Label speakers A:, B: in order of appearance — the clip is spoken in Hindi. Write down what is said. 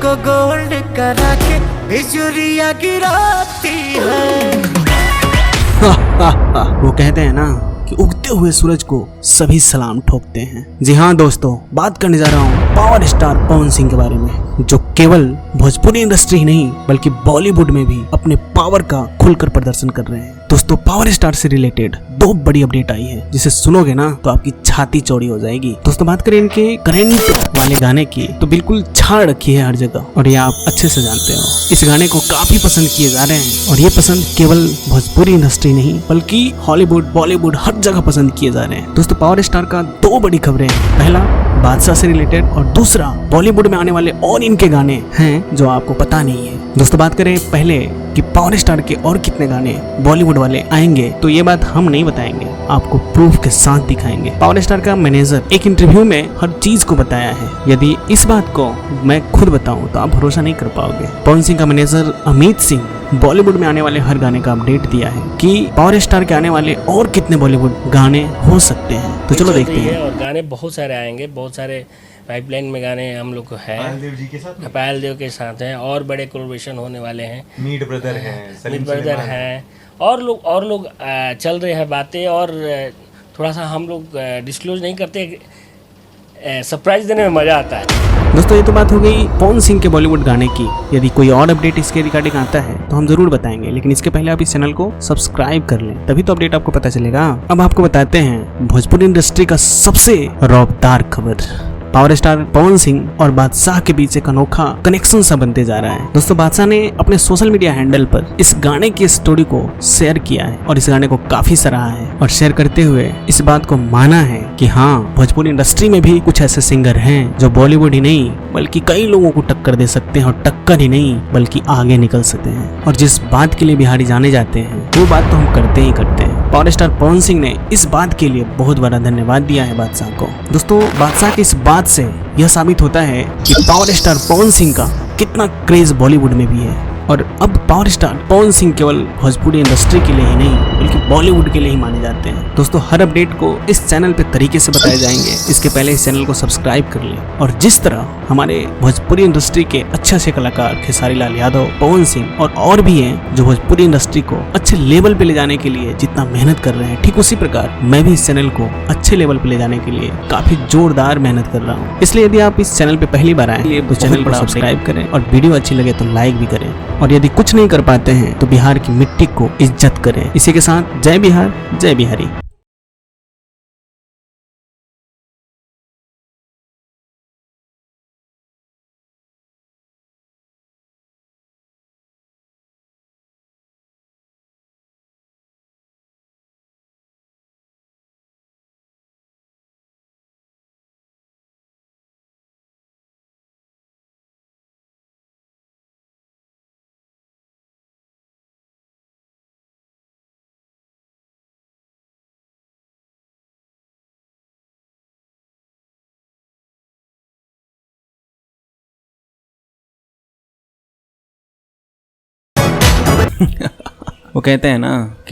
A: को गोल्ड करा के बिजुरिया गिराती है।
B: वो कहते हैं ना कि उगते हुए सूरज को सभी सलाम ठोकते हैं। जी हाँ दोस्तों, बात करने जा रहा हूँ पावर स्टार पवन सिंह के बारे में, जो केवल भोजपुरी इंडस्ट्री ही नहीं बल्कि बॉलीवुड में भी अपने पावर का खुलकर प्रदर्शन कर रहे हैं। दोस्तों, पावर स्टार से रिलेटेड दो बड़ी अपडेट आई है, जिसे सुनोगे ना तो आपकी छाती चौड़ी हो जाएगी। दोस्तों, बात करें इनके करंट वाले गाने की तो बिल्कुल छाड़ रखी है हर जगह, और ये आप अच्छे से जानते हो। इस गाने को काफी पसंद किए जा रहे हैं, और ये पसंद केवल भोजपुरी इंडस्ट्री नहीं बल्कि हॉलीवुड बॉलीवुड हर जगह पसंद किए जा रहे हैं। दोस्तों, पावर स्टार का दो बड़ी खबरें हैं। पहला बादशाह से रिलेटेड, और दूसरा बॉलीवुड में आने वाले और इनके गाने हैं जो आपको पता नहीं है। दोस्तों, बात करें पहले कि पावर स्टार के और कितने गाने बॉलीवुड वाले आएंगे, तो ये बात हम नहीं बताएंगे, आपको प्रूफ के साथ दिखाएंगे। पावर स्टार का मैनेजर एक इंटरव्यू में हर चीज को बताया है। यदि इस बात को मैं खुद बताऊं तो आप भरोसा नहीं कर पाओगे। पवन सिंह का मैनेजर अमित सिंह बॉलीवुड में आने वाले हर गाने का अपडेट दिया है कि पावर स्टार के आने वाले और कितने बॉलीवुड गाने हो सकते हैं। तो चलो देखते हैं।
C: और गाने बहुत सारे आएंगे, बहुत सारे पाइपलाइन में गाने हम लोग को है।
D: पायल देव जी के साथ,
C: पायल देव के साथ हैं, और बड़े कोलैबोरेशन होने वाले हैं।
D: मीट ब्रदर हैं,
C: मीट ब्रदर हैं, और लोग चल रहे हैं बातें, और थोड़ा सा हम लोग डिस्क्लोज नहीं करते, सरप्राइज देने में मज़ा आता है।
B: दोस्तों, ये तो बात हो गई पवन सिंह के बॉलीवुड गाने की। यदि कोई और अपडेट इसके रिगार्डिंग आता है तो हम जरूर बताएंगे, लेकिन इसके पहले आप इस चैनल को सब्सक्राइब कर लें, तभी तो अपडेट आपको पता चलेगा। अब आपको बताते हैं भोजपुरी इंडस्ट्री का सबसे रौबदार खबर। पावर स्टार पवन सिंह और बादशाह के बीच एक अनोखा कनेक्शन सा बनते जा रहा है। दोस्तों, बादशाह ने अपने सोशल मीडिया हैंडल पर इस गाने की स्टोरी को शेयर किया है, और इस गाने को काफी सराहा है, और शेयर करते हुए इस बात को माना है कि हाँ, भोजपुरी इंडस्ट्री में भी कुछ ऐसे सिंगर हैं जो बॉलीवुड ही नहीं बल्कि कई लोगों को टक्कर दे सकते हैं, और टक्कर ही नहीं बल्कि आगे निकल सकते हैं। और जिस बात के लिए बिहारी जाने जाते हैं वो बात तो हम करते ही करते हैं। पावर स्टार पवन सिंह ने इस बात के लिए बहुत बड़ा धन्यवाद दिया है बादशाह को। दोस्तों, बादशाह की इस बात से यह साबित होता है कि पावर स्टार पवन सिंह का कितना क्रेज बॉलीवुड में भी है। और अब पावर स्टार पवन सिंह केवल भोजपुरी इंडस्ट्री के लिए ही नहीं बल्कि बॉलीवुड के लिए ही माने जाते हैं। दोस्तों, हर अपडेट को इस चैनल पे तरीके से बताए जाएंगे, इसके पहले इस चैनल को सब्सक्राइब कर लें। और जिस तरह हमारे भोजपुरी इंडस्ट्री के अच्छे कलाकार खेसारी लाल यादव, पवन सिंह और भी हैं जो भोजपुरी इंडस्ट्री को अच्छे लेवल पे ले जाने के लिए जितना मेहनत कर रहे हैं, ठीक उसी प्रकार मैं भी इस चैनल को अच्छे लेवल पे ले जाने के लिए काफी जोरदार मेहनत कर रहा हूँ। इसलिए यदि आप इस चैनल पे पहली बार आए तो चैनल को सब्सक्राइब करें, और वीडियो अच्छी लगे तो लाइक भी करें। और यदि कुछ नहीं कर पाते हैं तो बिहार की मिट्टी को इज्जत करें। इसी के साथ जय बिहार, जय बिहारी। वो कहते हैं ना